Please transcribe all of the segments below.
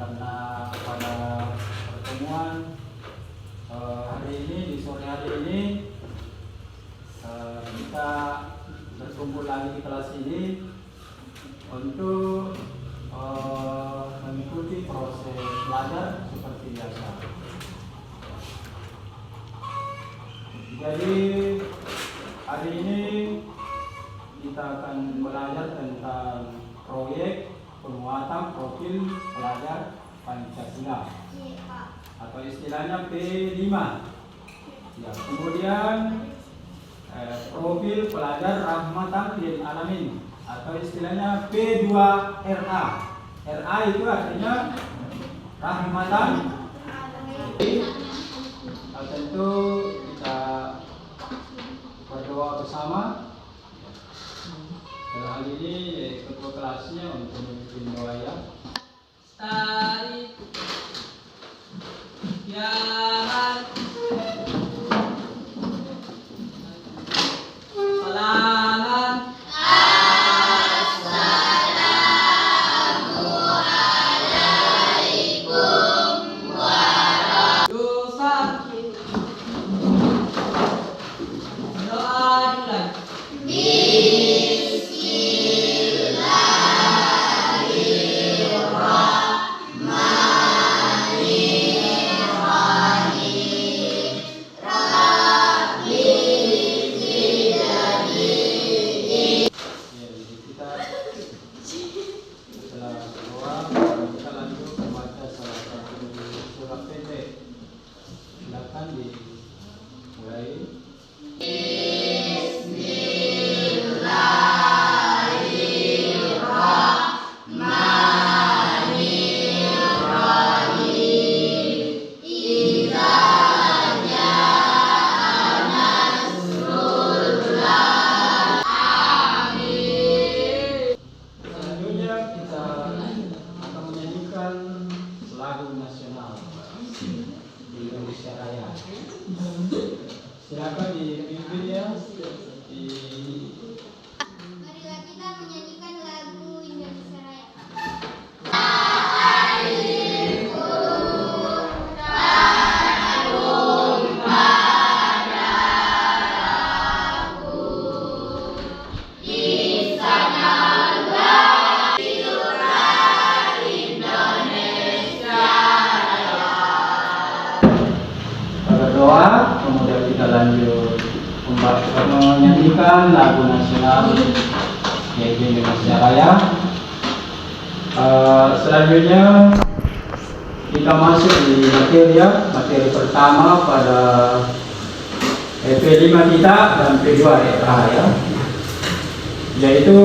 karena pada pertemuan hari ini, di sore hari ini kita berkumpul lagi di kelas ini untuk mengikuti proses belajar seperti biasa. Jadi hari ini kita akan belajar tentang proyek penguatan profil pelajar Pancasila atau istilahnya P5. Ya, kemudian profil pelajar Rahmatan lil Alamin atau istilahnya P2RA. RA itu artinya Rahmatan. Tentu kita berdoa bersama. Dan hal ini ketua kelasnya untuk memimpin doa ya. Silakan dipimpin ya. Marilah kita menyanyikan lagu Indonesia Raya. Berdoa, kemudian kita lanjut menyanyikan lagu nasional yaitu Indonesia Raya. Selanjutnya kita masuk di materi pertama pada P5 kita dan P2RA ya, yaitu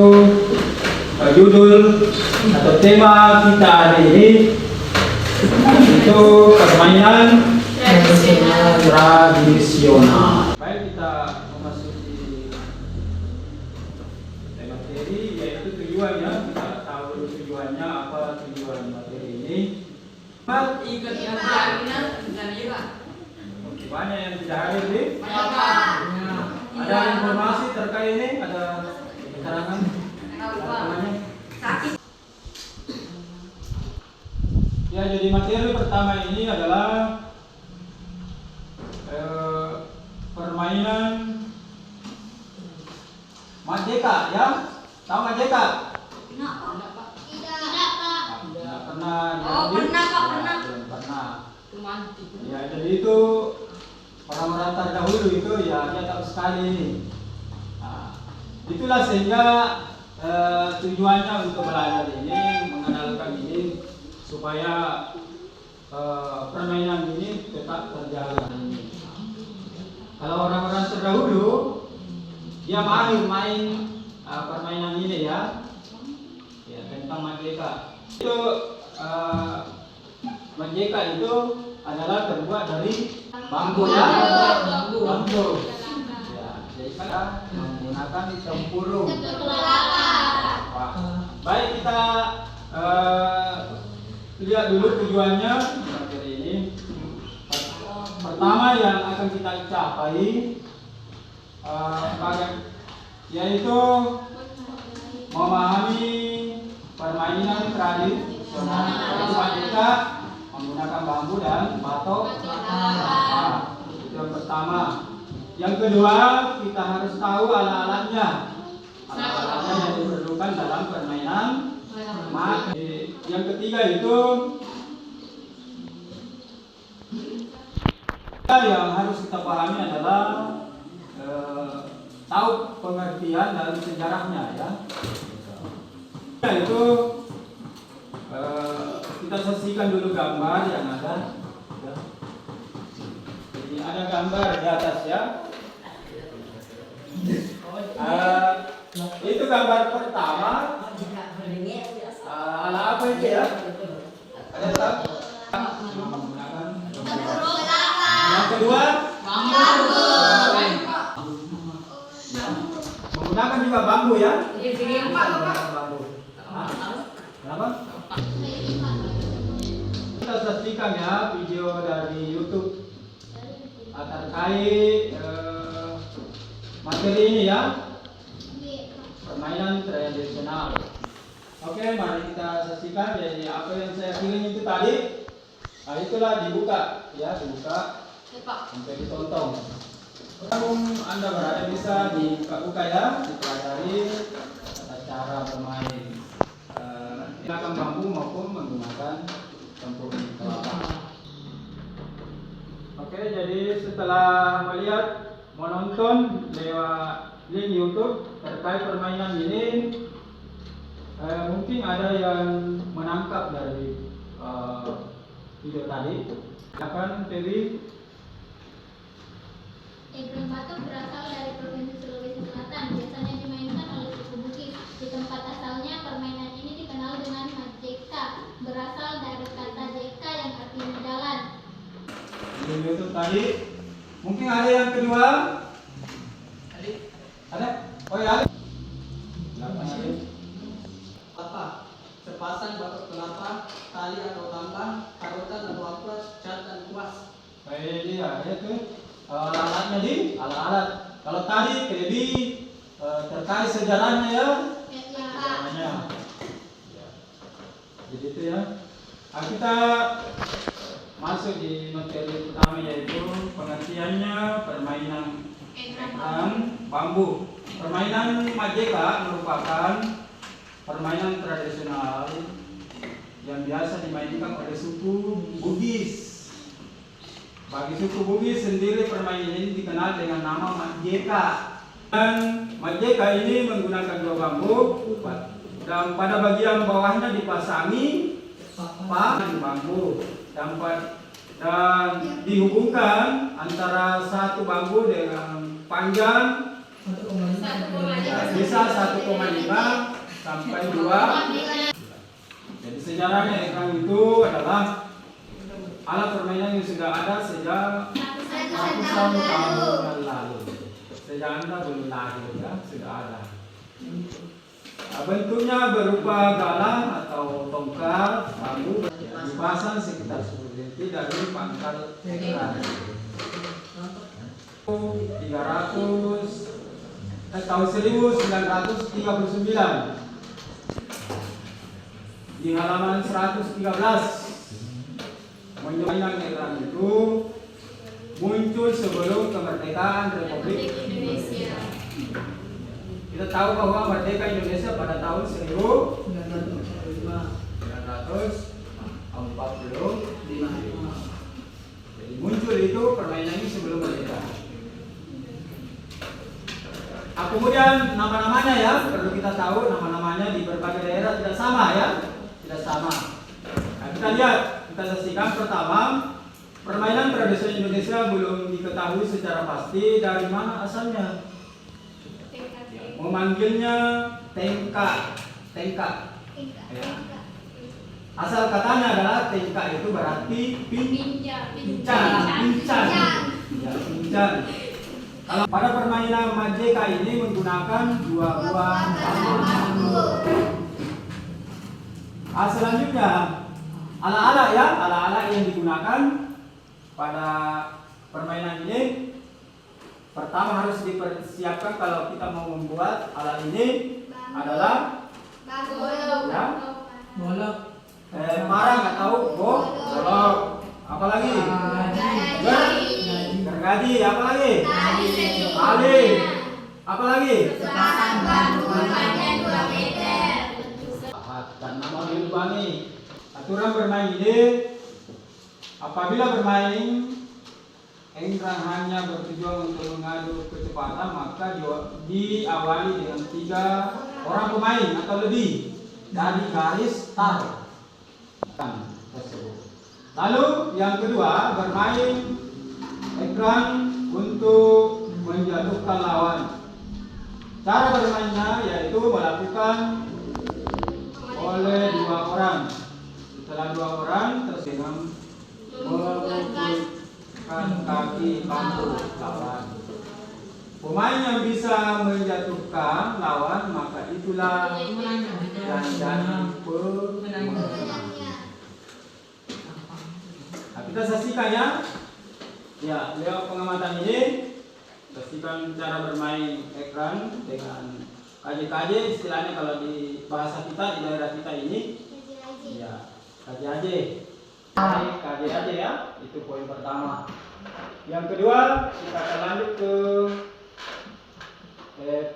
judul atau tema kita hari ini itu permainan tradisional. Baik, kita memasuki materi yaitu tujuannya. Kita tahu dulu tujuannya apa, tujuan materi ini. Banyak yang tidak hadir nih. Ada informasi terkait ini, ada keterangan. Ya, jadi materi pertama ini adalah permainan Majeka ya. Tahu Majeka? Tidak, Pak. Tidak pernah. Oh, pernah, Pak, pernah. Belum pernah. Ya, jadi itu orang-orang terdahulu itu ya dia tahu sekali ini. Nah, itulah sehingga tujuannya untuk belajar ini, mengenalkan ini supaya permainan ini tetap terjaga. Kalau orang-orang terdahulu dia mahir main permainan ini ya, tentang Majeka. Itu Majeka itu adalah terbuat dari bambu ya, bambu. Ya, jadi kita menggunakan tempurung. Baik, kita lihat dulu tujuannya materi ini. Pertama yang akan kita capai yaitu memahami permainan tradisional. Jadi Majeka menggunakan bambu dan batok. Nah, itu yang pertama. Yang kedua, kita harus tahu alat-alatnya. Alat-alatnya yang diperlukan dalam permainan Majeka. Yang ketiga itu yang harus kita pahami adalah tahu pengertian dan sejarahnya ya. Itu kita saksikan dulu gambar yang ada. Ya. Jadi ada gambar di atas ya. Itu gambar pertama. Ala apa itu ya? Ada tak? Menggunakan yang kedua bambu. Menggunakan juga bambu ya. Bambu. Kenapa? Kita saksikan ya video dari YouTube terkait materi ini ya, permainan tradisional. Oke, mari kita saksikan. Jadi apa yang saya kirim itu tadi, nah itulah dibuka ya, dibuka sampai ditonton. Anda berada bisa dibuka ya, dipelajari cara bermain menggunakan bambu maupun menggunakan tempurung kelapa. Oke, jadi setelah melihat menonton lewat link YouTube terkait permainan ini, mungkin ada yang menangkap dari video tadi. Silakan Dewi. Egrang Batok berasal dari Provinsi Sulawesi Selatan. Biasanya dimainkan oleh suku Bugis. Di tempat asalnya, permainan ini dikenal dengan Majeka, berasal dari kata jeka yang artinya jalan. Itu tadi. Mungkin ada yang kedua? Ada? Oh ya. Apa? Sepasang batok kelapa, tali atau tambang, karutan atau amplas, cat dan kuas. Baik dia, itu alat-alatnya di alat-alat. Kalau tadi lebih terkait sejarahnya ya. Sejarahnya. Jadi itu ya. Nah, kita masuk di materi pertama yaitu pengertiannya permainan egrang bambu. Permainan Majeka merupakan permainan tradisional yang biasa dimainkan oleh suku Bugis. Bagi suku Bugis sendiri permainan ini dikenal dengan nama Majeka. Dan Majeka ini menggunakan dua bambu dan pada bagian bawahnya dipasangi bambu dan dihubungkan antara satu bambu dengan panjang bisa 1,5 sampai 2. Jadi sejarahnya egrang itu adalah alat permainan yang sudah ada sejak ratusan tahun yang lalu. Sejak Anda belum lahir ya, sudah ada. Bentuknya berupa galang atau tongkat bambu dipasang sekitar 10 cm dari pangkal egrang. 1939 di halaman 113 permainan egrang itu muncul sebelum kemerdekaan Republik Indonesia. Kita tahu bahwa merdeka Indonesia pada tahun 1945. Jadi muncul itu permainan ini sebelum merdeka. Nah, kemudian nama-namanya ya, perlu kita tahu nama-namanya di berbagai daerah tidak sama ya, tidak sama. Nah, kita lihat, kita saksikan pertama, permainan tradisional Indonesia belum diketahui secara pasti dari mana asalnya. Memanggilnya tengka. Ya. Asal katanya adalah tengka itu berarti pincang. Ya, pincang. Kalau pada permainan Majeka ini menggunakan dua buah bambu. Selanjutnya ala-ala ya, ala-ala yang digunakan pada permainan ini. Pertama harus dipersiapkan kalau kita mau membuat alat ini adalah golok. ya, parang atau golok. Apalagi? Gergaji. Apalagi? Tali. Apalagi? Sepasang bambu panjang 2 meter. Dan nama dilubangi. Aturan bermain ini, apabila bermain engkrang hanya bertujuan untuk mengadu kecepatan, maka diawali dengan 3 orang pemain atau lebih dari garis start tersebut. Lalu yang kedua, bermain ekran untuk menjatuhkan lawan. Cara bermainnya yaitu melakukan oleh 2 orang. Setelah 2 orang tersenyum mengulurkan kaki bambu lawan. Pemain yang bisa menjatuhkan lawan maka itulah yang jadi pemenang. Nah, kita saksikan ya. Ya, lewat pengamatan ini saksikan cara bermain ekran dengan KJ istilahnya kalau di bahasa kita di daerah kita ini. Ya, KJ ya, itu poin pertama. Yang kedua, kita akan lanjut ke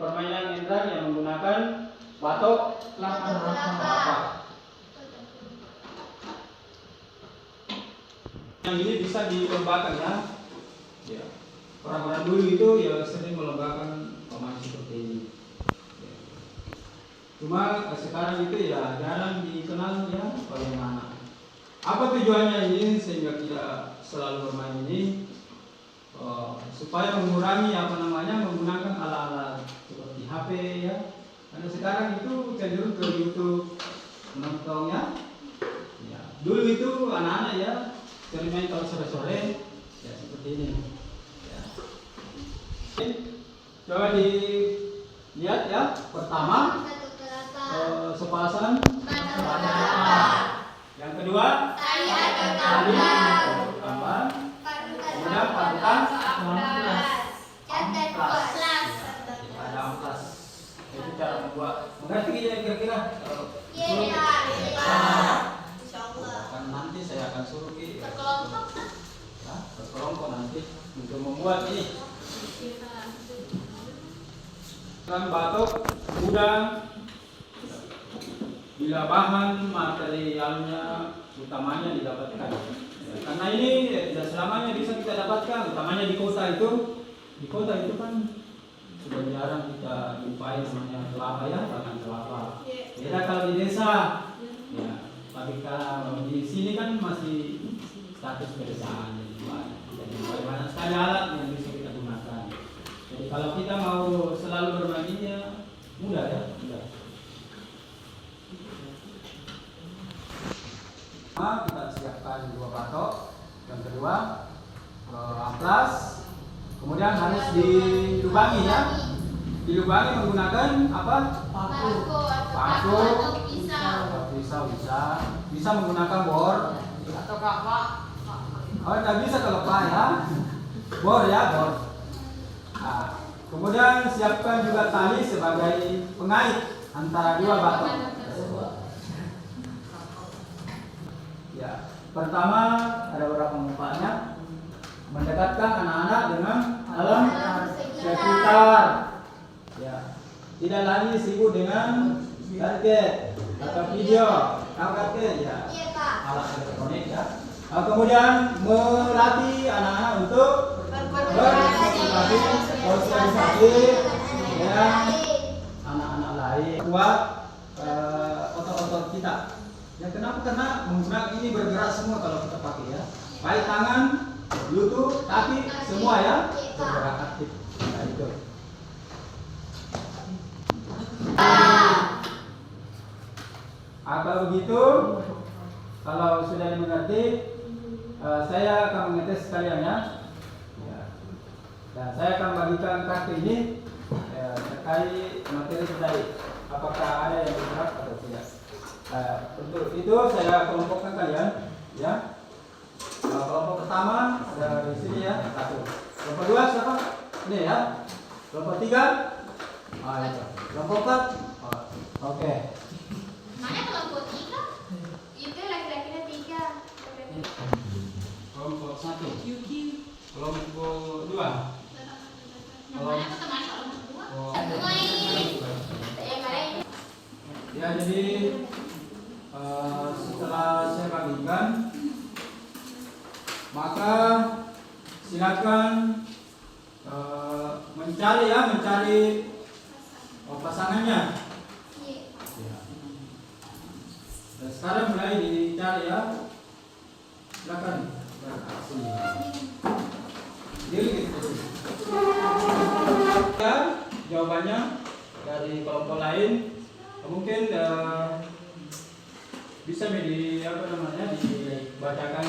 permainan engkrang yang menggunakan batok kelapa. Yang ini bisa dilombakan ya. Ya. Orang-orang dulu itu ya sering melombakan pemain seperti ini. Ya. Cuma sekarang itu ya jarang dikenal ya bagaimana. Apa tujuannya ini sehingga kita selalu bermain ini supaya mengurangi menggunakan alat-alat seperti HP ya. Karena sekarang itu cenderung ke YouTube menontonnya. Ya. Dulu itu anak-anak ya sering main kalau sore-sore ya seperti ini. Ya. Coba dilihat ya. Pertama sepasang yang kedua tali tambang. Kemudian parutan ada amplas. Itu cara membuat. Mengerti kira-kira? Kan nanti saya akan suruh berkelompok nanti untuk membuat ini. Kan batok udang. Bila bahan materialnya utamanya didapatkan. Ya, karena ini tidak selamanya bisa kita dapatkan, utamanya di kota itu. Di kota itu kan sudah jarang kita jumpai namanya kelapa ya, bahkan kelapa. Beda kalau di desa. Ya, tapi kalau di sini kan masih status pedesaan jadi banyak sekali alat yang bisa kita gunakan. Jadi kalau kita mau selalu bermainnya mudah ya, mudah. Kita siapkan 2 batok, yang kedua amplas, kemudian harus dilubangi ya. Dilubangi menggunakan apa? Paku, pisau bisa menggunakan bor atau kapak. Oh, tidak bisa kalau kapak ya. Bor ya, bor. Nah, kemudian siapkan juga tali sebagai pengait antara 2 batok. Ya, pertama ada beberapa manfaatnya. Mendekatkan anak-anak dengan alam sekitar. Ya, tidak lagi sibuk dengan gadget atau video, gadget ya, alat elektronik ya. Kemudian melatih anak-anak untuk bersosialisasi dengan anak-anak lain. Kuat otot-otot kita. Ya kenapa? Karena menggunakan ini bergerak semua kalau kita pakai ya. Baik tangan, lutut, kaki, semua ya bergerak aktif. Nah itu. Kalau begitu, kalau sudah dimengerti, saya akan mengetes kalian ya. Dan saya akan bagikan kartu ini terkait materi tadi. Apakah ada yang bergerak atau tidak? Untuk itu saya kelompokkan kalian ya. Kelompok pertama ada di sini ya, 1. Kelompok 2 siapa? Ini ya. Kelompok 3 itu. Kelompok 4 oke. Mana kelompok 3? Itu kan? Maka silakan mencari pasangannya. Ya. Dan sekarang mulai dicari ya. Silakan. Ya, jawabannya dari kelompok lain mungkin bisa dibacakan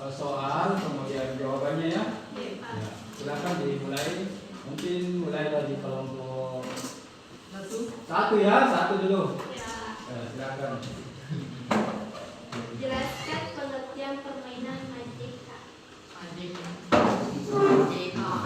soal kemudian jawabannya ya. Ya, silakan dimulai. Mungkin mulai dari kelompok satu ya, satu dulu. Ya, silakan. Jelaskan pengertian permainan Majeka.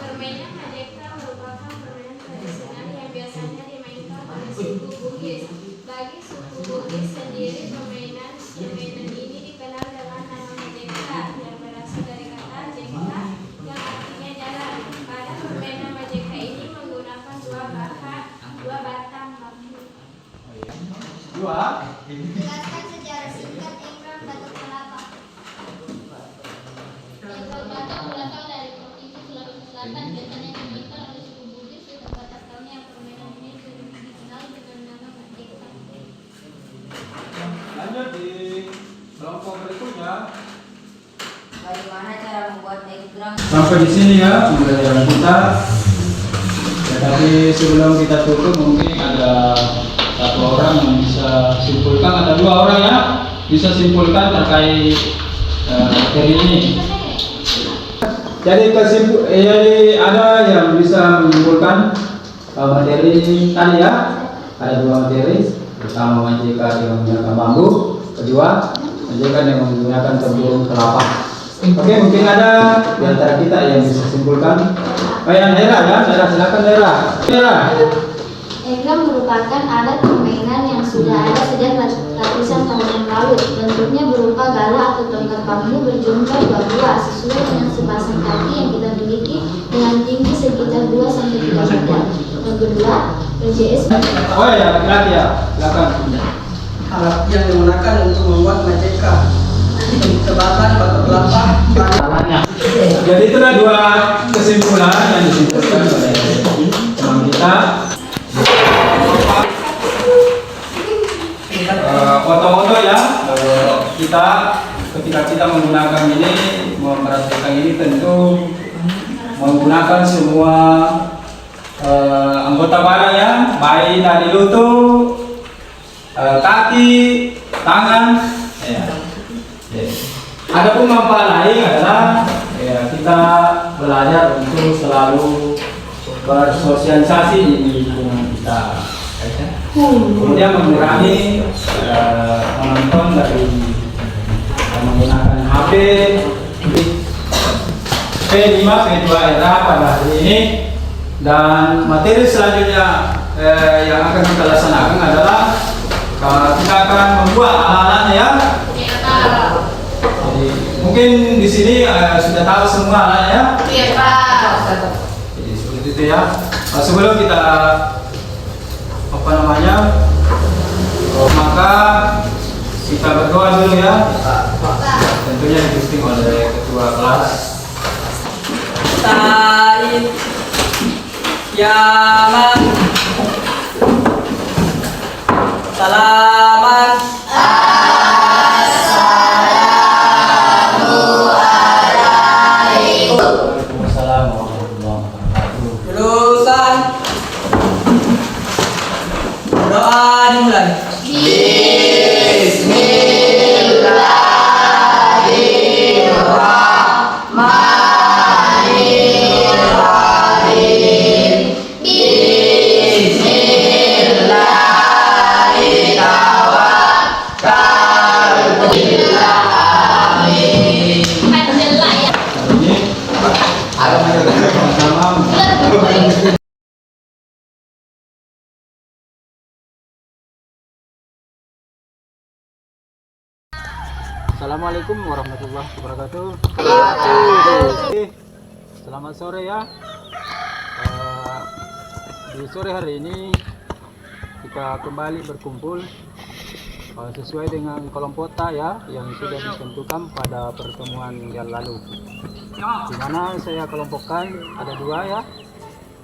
Permainan Majeka merupakan permainan tradisional yang biasanya dimainkan oleh suku Bugis. Bagi suku Bugis sendiri, permainan ini dikenal dengan nama Majeka yang berasal dari kata jeka yang artinya jalan. Pada permainan Majeka ini menggunakan dua batang bambu. Jelaskan sejarah singkat Enggram Batok Kelapa. Enggram Batok berasal dari provinsi Sulawesi Selatan, biasanya dimainkan oleh suku Bugis di tempat asalnya. Permainan ini dikenal dengan nama Majeka. Lanjut di kelompok berikutnya. Bagaimana cara membuat diagram? Sampai di sini ya pembelajaran kita. Ya, tapi sebelum kita tutup mungkin ada satu orang yang bisa simpulkan, ada dua orang ya bisa simpulkan terkait materi ini. Jadi ada yang bisa menyimpulkan materi ini tadi ya. Ada dua materi, pertama Majeka yang menggunakan bambu, kedua Majeka yang menggunakan tempurung kelapa. Oke, mungkin ada di antara kita yang bisa simpulkan. Kayak Hera ya, Hera silakan Hera. Enggram merupakan alat permainan yang sudah ada sejak ratusan tahun yang lalu. Bentuknya berupa gala atau tongkat bambu berjumlah 2 buah sesuai dengan sepasang kaki yang kita miliki dengan tinggi sekitar 2-3 meter. Yang kedua, PJS. Oh ya, laki-laki ya, silakan. Alat yang digunakan untuk membuat Majeka. Tebatan batok kelapa. Jadi itulah dua kesimpulan yang disimpulkan oleh teman kita. Foto-foto ya, kita ketika kita menggunakan ini, mempraktekkan ini tentu menggunakan semua anggota badan ya, baik dari lutut, kaki, tangan. Ya. Adapun manfaat lain adalah ya, kita belajar untuk selalu bersosialisasi di lingkungan kita. Kemudian mengurangi menonton dari menggunakan HP. P5 P2 era pada hari ini, dan materi selanjutnya yang akan kita laksanakan adalah kita akan membuat alat-alatnya ya. Jadi mungkin di sini sudah tahu semua alatnya. Iya Pak. Jadi seperti itu ya. Sebelum kita maka kita berdoa dulu ya. Tentunya dipimpin oleh ketua kelas. Said Yaman Salaman Waalaikumsalam warahmatullahi wabarakatuh. lulusan doa dimulai. Assalamualaikum warahmatullahi wabarakatuh. Selamat sore ya. Di sore hari ini kita kembali berkumpul sesuai dengan kelompok ta ya yang sudah ditentukan pada pertemuan yang lalu. Di mana saya kelompokkan ada 2 ya.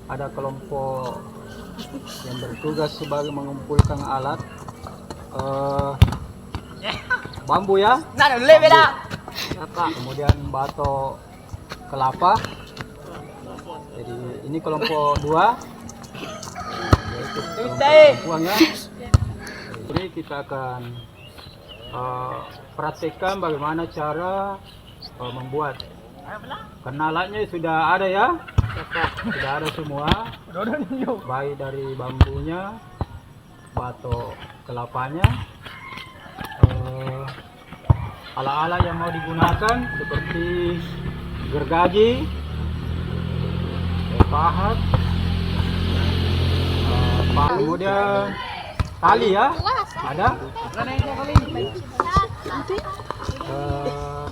Ada kelompok yang bertugas sebagai mengumpulkan alat bambu ya. Kemudian batok kelapa. Jadi ini kelompok 2 yaitu kelompok ya. Jadi kita akan praktekkan bagaimana cara membuat. Karena alatnya sudah ada ya, sudah ada semua, baik dari bambunya, batok kelapanya, alat-alat yang mau digunakan seperti gergaji, pahat, kemudian tali ya, ada.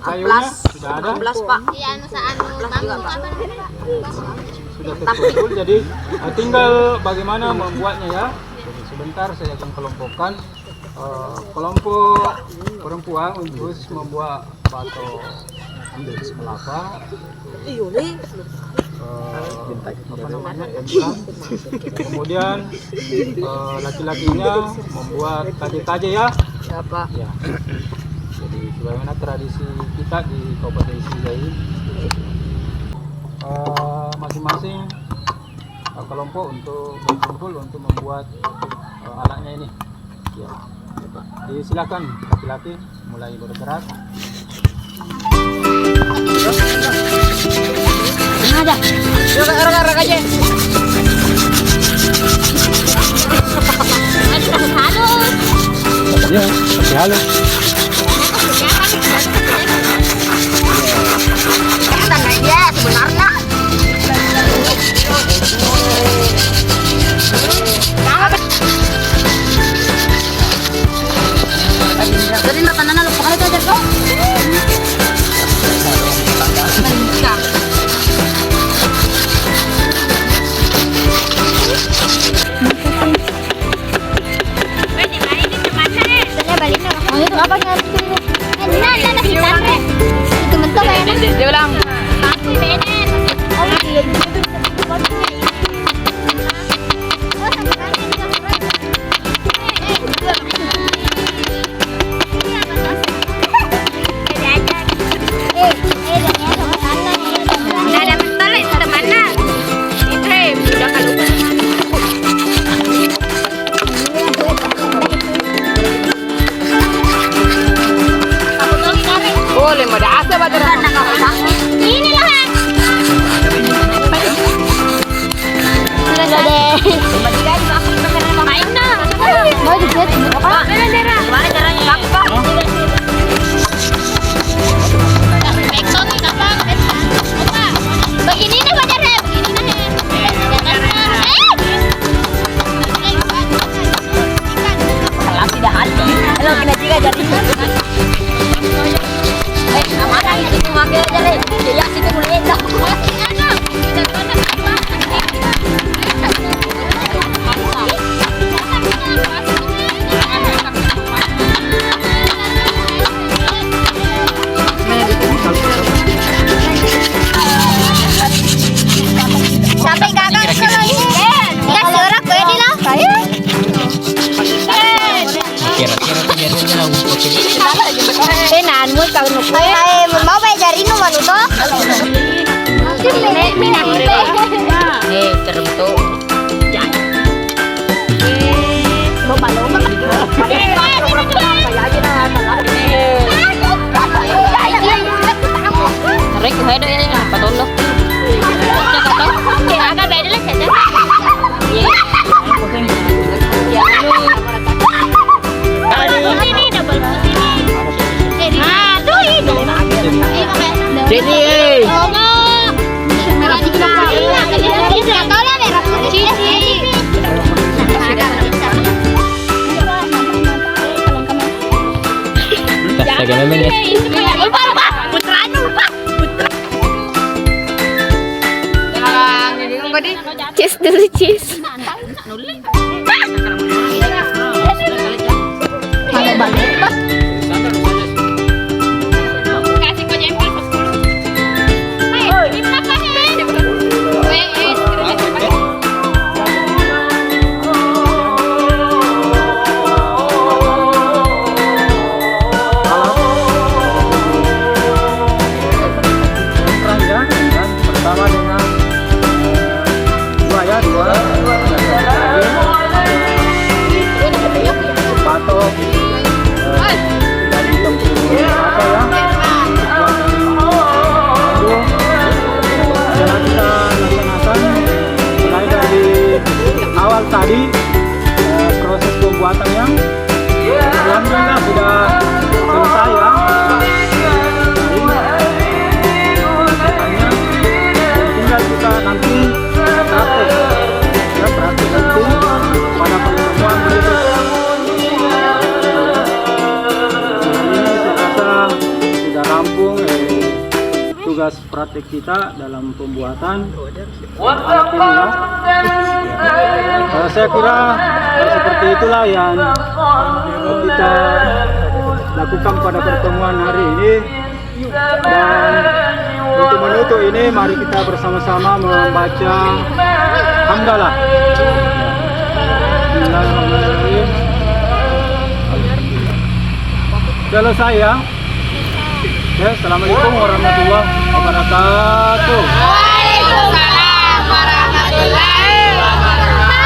Kayunya sudah ada. Iya, bambu apa Sudah terkumpul, jadi tinggal bagaimana membuatnya ya. Jadi sebentar saya akan kelompokkan. Kelompok perempuan khusus membuat batok kelapa. Apa namanya, empang. Kemudian laki-lakinya membuat kaje-kaje ya. Ya. Jadi sebagaimana tradisi kita di Kabupaten Sriwijaya, masing-masing kelompok untuk berkumpul untuk membuat alatnya ini. Ya. Jadi silakan laki-laki mulai bergerak. Ada. Gerak aja. Ya, halo. Tanda dia sebenarnya. Jadi makanan lu pakai aja kok. Dia bilang boleh mau ada asa baterai. Ini lah. Sudah deh. Main dong. Mau dibuat apa? Gimana caranya? Backsound apa? Opa. Begini nih badannya, begini nih. Kalau tidak hati, kalau kena juga jadi. Namanya itu pakai aja deh. Dia situ mulai dah. Sampai gagal kalau ini. Ya seorang gue di lah. Tenan mo kau nuk. Ay, mau bayarin no manu to? Terbentuk. Lomba-lomba. Tarik ke head ya, patulog. Agak beda lah saja. Ini double ini. Tuh ini. Jadi, cheese dulu cheese. tugas praktik kita dalam pembuatan alat ini ya. Saya kira seperti itulah yang kita lakukan pada pertemuan hari ini. Dan untuk menutup ini, mari kita bersama-sama membaca hamdalah. Bismillahirrahmanirrahim. Selesai ya. Ya, assalamualaikum warahmatullahi wabarakatuh. Waalaikumsalam warahmatullahi wabarakatuh.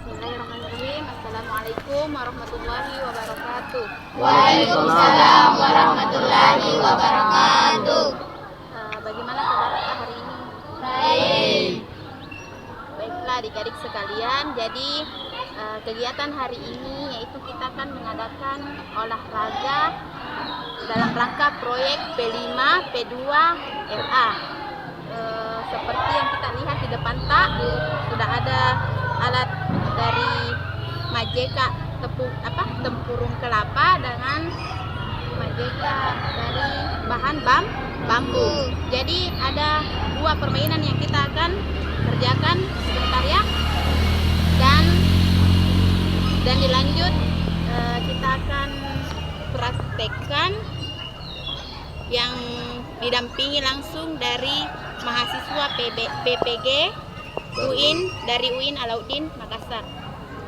Bismillahirrahmanirrahim. Assalamualaikum warahmatullahi wabarakatuh. Waalaikumsalam warahmatullahi wabarakatuh. Bagaimana kabar hari ini? Baik. Baiklah adik-adik sekalian, jadi kegiatan hari ini yaitu kita akan mengadakan olahraga dalam rangka proyek P5 P2 RA. Seperti yang kita lihat di depan tak, sudah ada alat dari Majeka tempurung kelapa dengan Majeka dari bahan bambu. Jadi ada dua permainan yang kita akan kerjakan sebentar ya, dan dilanjut kita akan praktekkan yang didampingi langsung dari mahasiswa PPG UIN dari UIN Alauddin Makassar.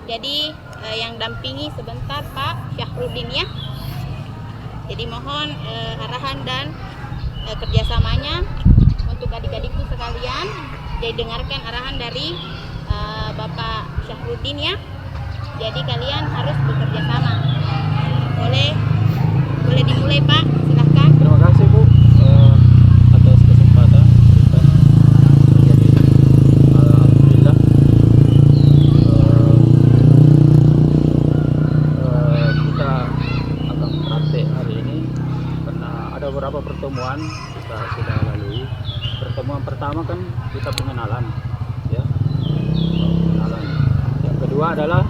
Jadi yang dampingi sebentar Pak Syahruddin ya. Jadi mohon arahan dan kerjasamanya untuk adik-adikku sekalian. Jadi dengarkan arahan dari Bapak Syahruddin ya. Jadi kalian harus bekerja sama. Boleh dimulai Pak, silahkan. Terima kasih Bu atas kesempatan. Jadi alhamdulillah kita akan praktek hari ini karena ada beberapa pertemuan kita sudah lalui. Pertemuan pertama kan kita pengenalan ya. Pengenalan. Yang kedua adalah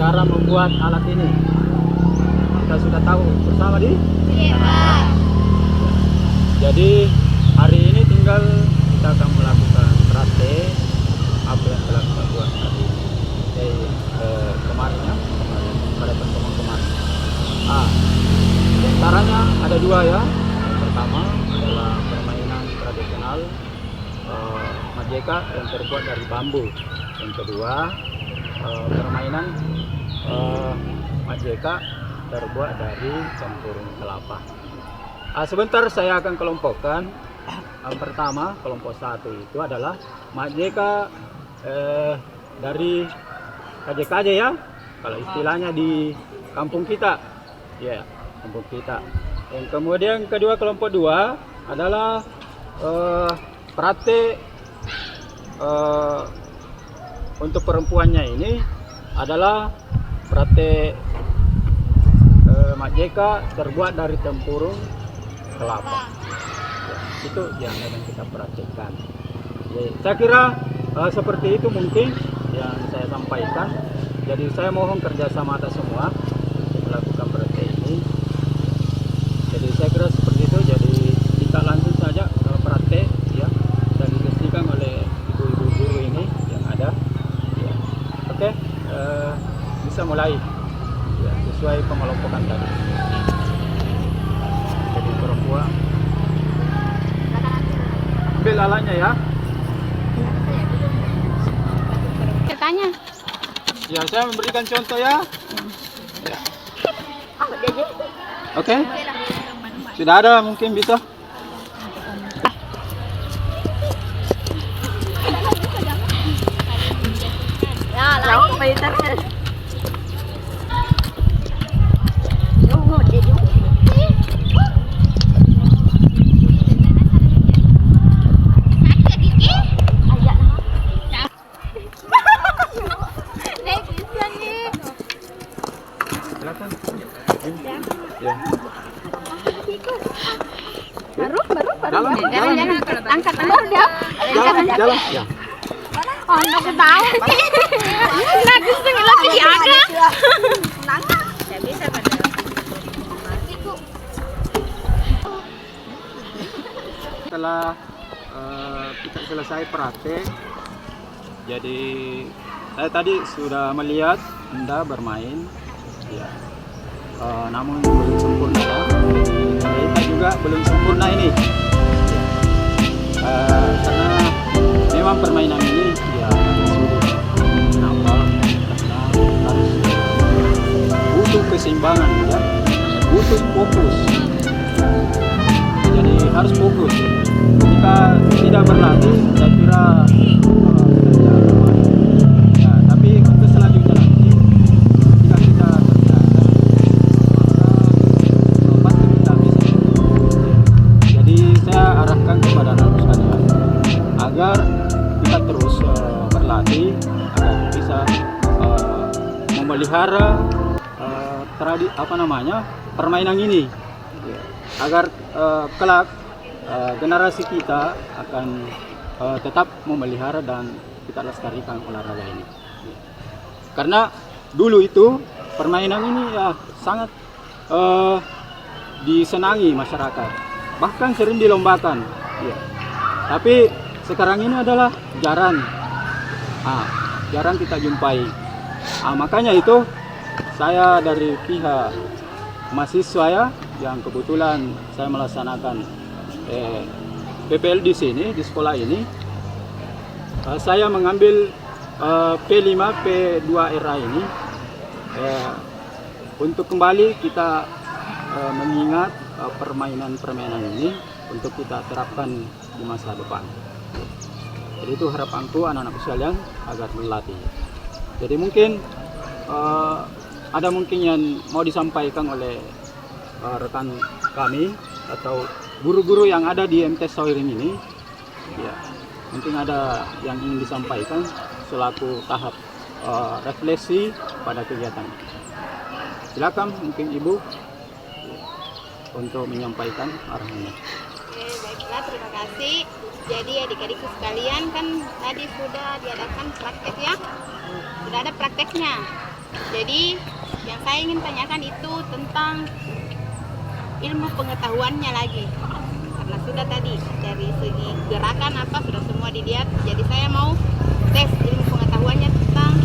cara membuat alat ini. Kita sudah tahu bersama di. Jadi hari ini tinggal kita akan melakukan praktek apa yang telah kita buat hari ini. Jadi kemarin pada pertemuan kemarin. Caranya ada dua ya. Yang pertama adalah permainan tradisional Majeka yang terbuat dari bambu. Yang kedua permainan Majeka terbuat dari tempurung kelapa. Sebentar saya akan kelompokkan. Yang pertama, kelompok satu itu adalah Majeka dari KJ-KJ ya, kalau istilahnya di kampung kita ya, kampung kita. Yang kemudian kedua, kelompok dua adalah praktek untuk perempuannya ini adalah praktek Majeka terbuat dari tempurung kelapa. Ya, itu yang akan kita praktekkan. Ya, saya kira seperti itu mungkin yang saya sampaikan. Jadi saya mohon kerjasama atas semua untuk melakukan praktek ini. Jadi saya kira seperti itu. Jadi kita langsung saja praktek ya, dan disaksikan oleh ibu-ibu guru ini yang ada. Ya. Oke, bisa mulai ya, sesuai pengelompokan tadi. Jadi perempuan ambil alatnya ya. Tanya. Ya, saya memberikan contoh ya. Ya. Oke. Sudah ada, mungkin bisa. Ya, langsung pintar. Silakan. Ya. Baru. Jangan angkat baru dia. Jalan. Ya. Oh, enggak tahu. Lagi setengah lagi ada. setelah kita selesai praktek, jadi saya tadi sudah melihat Anda bermain, ya. Namun belum sempurna, ya. Kita juga belum sempurna ini, karena memang permainan ini ya sulit. Kenapa? Karena harus butuh keseimbangan, ya, butuh fokus. Jadi harus fokus. Jika tidak berlatih, saya kira kita tidak bermain. Ya, tapi untuk selanjutnya nanti, jika kita terbiasa, maka pasti kita bisa. Jadi saya arahkan kepada anak sekalian agar kita terus berlatih agar bisa memelihara permainan ini, agar kelak generasi kita akan tetap memelihara dan kita lestarikan olahraga ini. Karena dulu itu permainan ini ya sangat disenangi masyarakat, bahkan sering dilombakan. Ya. Tapi sekarang ini adalah jarang kita jumpai. Makanya itu saya dari pihak mahasiswa ya, yang kebetulan saya melaksanakan PPL di sini, di sekolah ini, saya mengambil P5 P2RA ini untuk kembali kita mengingat permainan-permainan ini untuk kita terapkan di masa depan. Jadi itu harapanku anak-anak sekalian agar berlatih. Jadi mungkin ada mungkin yang mau disampaikan oleh rekan kami atau guru-guru yang ada di MTs Sawiring ini, ya, mungkin ada yang ingin disampaikan selaku tahap refleksi pada kegiatan. Silakan mungkin Ibu untuk menyampaikan arahannya. Oke, baiklah, terima kasih. Jadi adik-adikku sekalian, kan tadi sudah diadakan praktek ya, sudah ada prakteknya. Jadi yang saya ingin tanyakan itu tentang ilmu pengetahuannya lagi, karena sudah tadi dari segi gerakan apa sudah semua dilihat. Jadi saya mau tes ilmu pengetahuannya tentang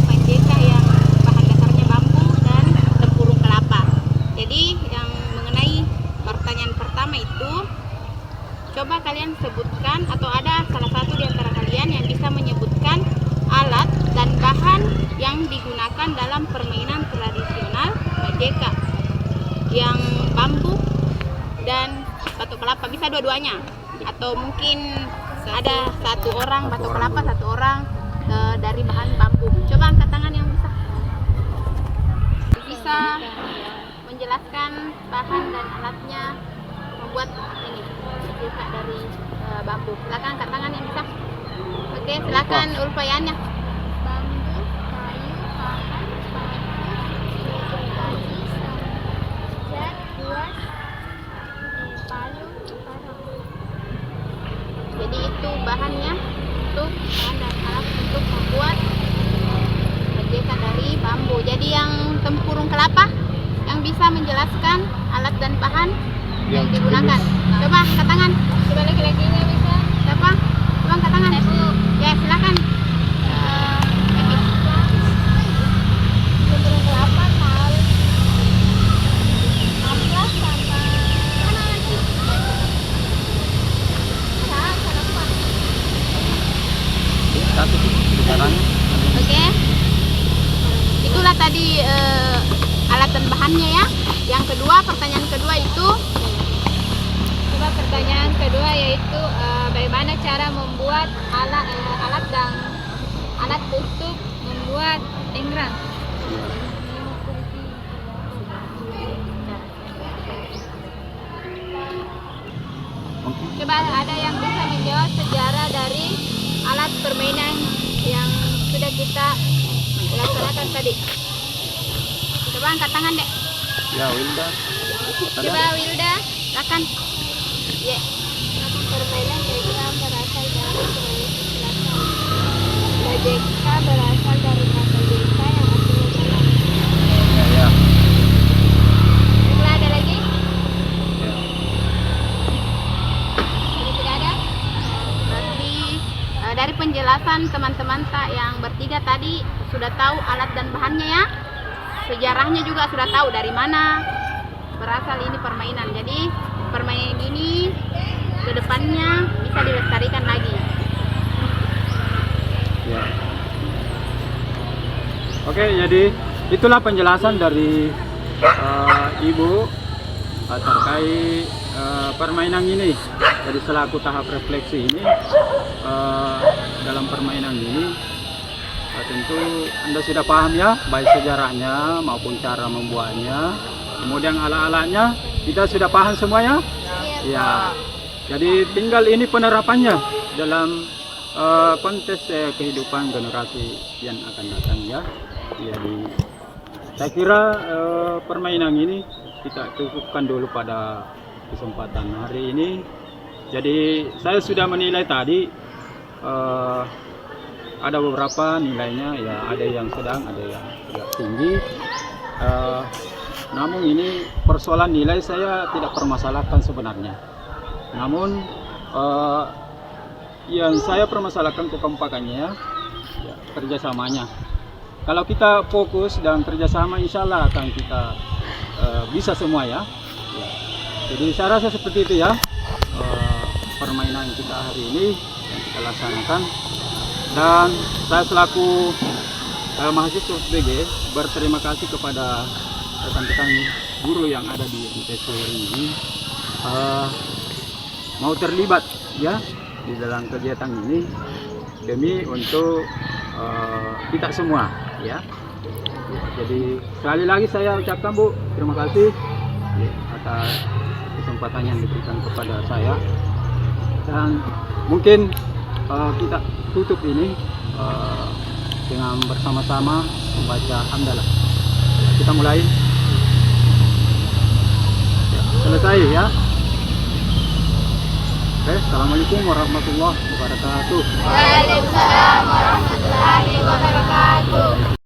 MJK yang bahan dasarnya bambu dan tempurung kelapa. Jadi yang mengenai pertanyaan pertama itu, coba kalian sebutkan atau ada salah satu di antara kalian yang bisa menyebutkan alat dan bahan yang digunakan dalam permainan tradisional MJK yang bambu dan batu kelapa. Bisa dua-duanya, atau mungkin ada satu orang batu kelapa, satu orang dari bahan bambu. Coba angkat tangan yang bisa menjelaskan bahan dan alatnya membuat ini MJK dari bambu. Silakan angkat tangan yang bisa. Oke, silakan Ulfayannya. Bambu, kayu, pahat, batu, kayu, cat, buas, palu, parang. Jadi itu bahannya untuk bahan dan alat untuk membuat MJK dari bambu. Jadi yang tempurung kelapa yang bisa menjelaskan alat dan bahan yang digunakan. Coba angkat tangan. Coba laki-lakinya bisa. Siapa? Coba angkat tangan. Ya, silakan. Tempurung kelapa, tahu, amplas sama mana lagi? Kenapa? Satu bicaranya. Oke. Itulah tadi alat dan bahannya ya. Yang kedua, pertanyaan kedua itu, Coba pertanyaan kedua yaitu bagaimana cara membuat alat dan alat untuk membuat engrang. coba ada yang bisa menjawab sejarah dari alat permainan yang sudah kita laksanakan tadi. Coba angkat tangan dek. Ya, Wilda. Coba Wilda, silakan. Ya. Permainan engrang berasal dari Sulawesi Selatan. MJK berasal dari kata jeka yang artinya jalan. Ya. Coba ada lagi? Ya. harapan teman-teman yang bertiga tadi sudah tahu alat dan bahannya ya. Sejarahnya juga sudah tahu dari mana berasal ini permainan. Jadi permainan ini ke depannya bisa dilestarikan lagi. Ya. Oke, jadi itulah penjelasan dari Ibu terkait permainan ini. Jadi selaku tahap refleksi ini dalam permainan ini tentu Anda sudah paham ya, baik sejarahnya maupun cara membuatnya, kemudian alat-alatnya kita sudah paham semuanya. Ya, jadi tinggal ini penerapannya dalam konteks kehidupan generasi yang akan datang ya. Jadi saya kira permainan ini kita cukupkan dulu pada kesempatan hari ini. Jadi saya sudah menilai tadi ada beberapa nilainya ya, ada yang sedang, ada yang agak tinggi. Namun ini persoalan nilai saya tidak permasalahkan sebenarnya. Namun yang saya permasalahkan kekompakannya ya, kerjasamanya. Kalau kita fokus dan kerjasama, insya Allah akan kita bisa semua ya. Jadi saya rasa seperti itu ya permainan kita hari ini yang kita laksanakan. Dan saya selaku mahasiswa SBG berterima kasih kepada rekan-rekan guru yang ada di MTS ini mau terlibat ya di dalam kegiatan ini demi untuk kita semua ya. Jadi sekali lagi saya ucapkan Bu, terima kasih atas kesempatan yang diberikan kepada saya. Dan mungkin kita tutup ini dengan bersama-sama membaca hamdalah. Kita mulai. Ya, selesai ya. Oke, assalamualaikum warahmatullahi wabarakatuh. Waalaikumsalam warahmatullahi wabarakatuh.